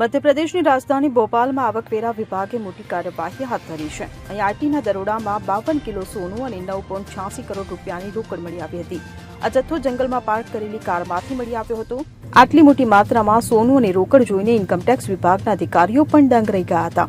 મધ્યપ્રદેશની રાજધાની ભોપાલમાં આવકવેરા વિભાગે મોટી કાર્યવાહી હાથ ધરી છે. અહીં આરટીના દરોડામાં 52 કિલો સોનું અને 9.86 કરોડ રૂપિયાની રોકડ મળી આવી હતી. આ જથ્થો જંગલમાં પાર્ક કરેલી કારમાંથી મળી આવ્યો હતો. આટલી મોટી માત્રામાં સોનું અને રોકડ જોઈને ઇન્કમટેક્સ વિભાગના અધિકારીઓ પણ દંગ રહી ગયા હતા.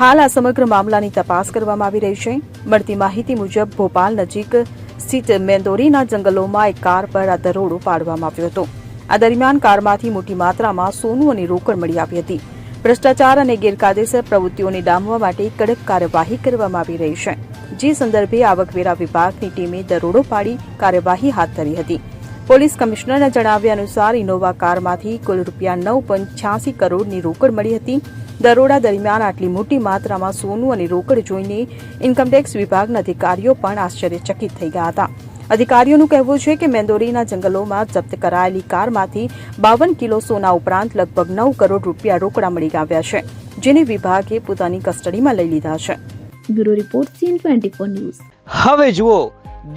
હાલ આ સમગ્ર મામલાની તપાસ કરવામાં આવી રહી છે. મળતી માહિતી મુજબ ભોપાલ નજીક સ્થિત મેંદોરીના જંગલોમાં એક કાર પર આ દરોડો પાડવામાં આવ્યો હતો. આ દરમિયાન કારમાંથી મોટી માત્રામાં સોનું અને રોકડ મળી આવી હતી. ભ્રષ્ટાચાર અને ગેરકાયદેસર પ્રવૃત્તિઓને ડામવા માટે કડક કાર્યવાહી કરવામાં આવી રહી છે. જે સંદર્ભે આવકવેરા વિભાગની ટીમે દરોડો પાડી કાર્યવાહી હાથ ધરી હતી. પોલીસ કમિશનરના જણાવ્યા અનુસાર ઇનોવા કારમાંથી કુલ ₹9.86 કરોડની રોકડ મળી હતી. દરોડા દરમિયાન આટલી મોટી માત્રામાં સોનું અને રોકડ જોઈને ઇન્કમટેક્સ વિભાગના અધિકારીઓ પણ આશ્ચર્યચકિત થઈ ગયા હતા. અધિકારીઓનું કહેવું છે કે મેંદોરીના જંગલોમાં જપ્ત કરાયેલી કારમાંથી 52 કિલો સોના ઉપરાંત લગભગ 9 કરોડ રૂપિયા રોકડા મળી આવ્યા છે, જેને વિભાગે પોતાની કસ્ટડીમાં લઈ લીધા છે. Bureau report CN24 news. હવે જુઓ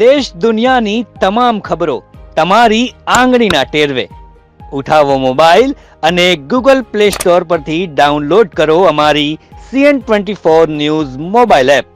દેશ દુનિયાની તમામ ખબરો તમારી આંગળીના ટેરવે. ઉઠાવો મોબાઈલ અને Google Play Store પરથી ડાઉનલોડ કરો અમારી CN24 ન્યૂઝ મોબાઈલ એપ.